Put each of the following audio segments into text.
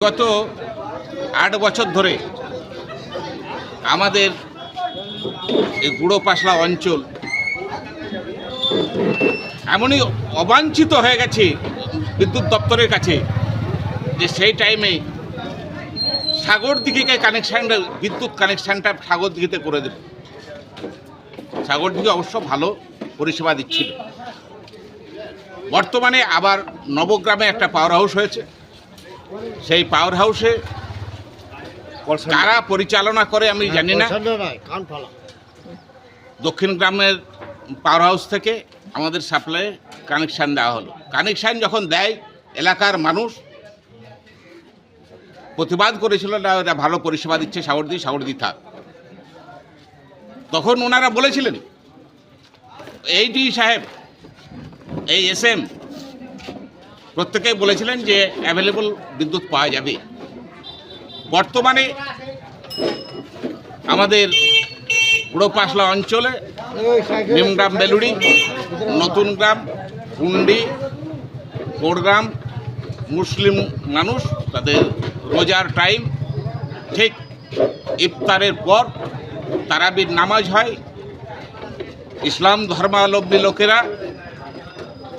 গত ৮ বছর ধরে আমাদের এই গুড়োপাশলা অঞ্চল এমনই অবাঞ্ছিত হয়ে গেছে বিদ্যুৎ দপ্তরের কাছে যে সেই টাইমে সাগরদিঘিকে কানেকশানটা বিদ্যুৎ কানেকশানটা সাগরদিঘিতে করে দেবে। সাগরদিঘি অবশ্য ভালো পরিষেবা দিচ্ছিল। বর্তমানে আবার নবগ্রামে একটা পাওয়ার হাউস হয়েছে। সেই পাওয়ার হাউসে কারা পরিচালনা করে আমি জানি না। দক্ষিণ গ্রামের পাওয়ার হাউস থেকে আমাদের সাপ্লাই কানেকশান দেওয়া হলো। কানেকশান যখন দেয় এলাকার মানুষ প্রতিবাদ করেছিল না, এটা ভালো পরিষেবা দিচ্ছে সাগরদিঘি থাক। তখন ওনারা বলেছিলেন, এইডি সাহেব, এই এসএম প্রত্যেকেই বলেছিলেন যে অ্যাভেলেবল বিদ্যুৎ পাওয়া যাবে। বর্তমানে আমাদের গুড়োপাশলা অঞ্চলে নিমগ্রাম, বেলুড়ি, নতুন গ্রাম, কুন্ডি, কোড়গ্রাম মুসলিম মানুষ তাদের রোজার টাইম ঠিক ইফতারের পর তারাবির নামাজ হয়। ইসলাম ধর্মাবলম্বী লোকেরা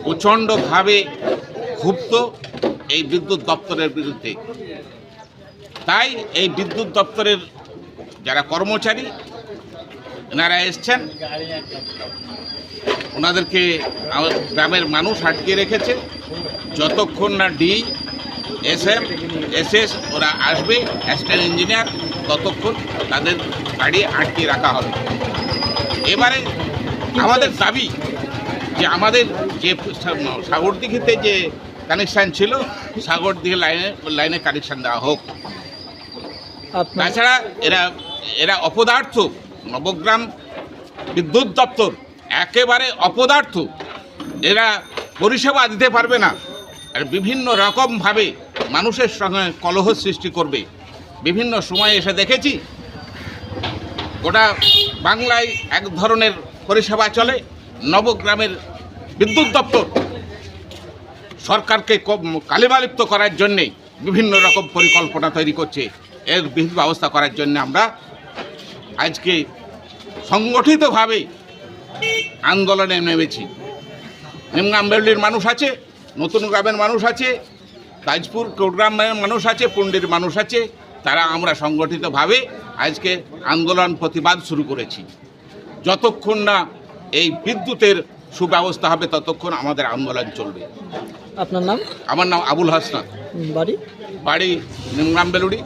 প্রচণ্ডভাবে ক্ষুব্ধ এই বিদ্যুৎ দপ্তরের বিরুদ্ধে। তাই এই বিদ্যুৎ দপ্তরের যারা কর্মচারী এনারা এসছেন, ওনাদেরকে গ্রামের মানুষ আটকে রেখেছে। যতক্ষণ না ডি, এসএম, এসএস ওরা আসবে, অ্যাসিস্ট্যান্ট ইঞ্জিনিয়ার, ততক্ষণ তাদের গাড়ি আটকে রাখা হবে। এবারে আমাদের দাবি যে আমাদের যে সাগরদিঘিতে যে কানেকশান ছিল, সাগরদিঘি লাইনে কানেকশান দেওয়া হোক। তাছাড়া এরা অপদার্থ। নবগ্রাম বিদ্যুৎ দপ্তর একেবারে অপদার্থ। এরা পরিষেবা দিতে পারবে না, আর বিভিন্ন রকমভাবে মানুষের সঙ্গে কলহ সৃষ্টি করবে। বিভিন্ন সময় এসে দেখেছি গোটা বাংলায় এক ধরনের পরিষেবা চলে। নবগ্রামের বিদ্যুৎ দপ্তর সরকারকে কালিমালিপ্ত করার জন্যে বিভিন্ন রকম পরিকল্পনা তৈরি করছে। এর বিহিত ব্যবস্থা করার জন্য আমরা আজকে সংগঠিতভাবে আন্দোলনে নেমেছি। নিমগ্রাম, বেলুড়ির মানুষ আছে, নতুন গ্রামের মানুষ আছে, তাজপুর কোড়গ্রামের মানুষ আছে, পুন্ডির মানুষ আছে। তারা আমরা সংগঠিতভাবে আজকে আন্দোলন প্রতিবাদ শুরু করেছি। যতক্ষণ না এই বিদ্যুতের সুব্যবস্থা হবে ততক্ষণ আমাদের আন্দোলন চলবে। আপনার নাম? আমার নাম আবুল হাসনাত। বাড়ি? বাড়ি নিমগ্রাম, বেলুড়ি।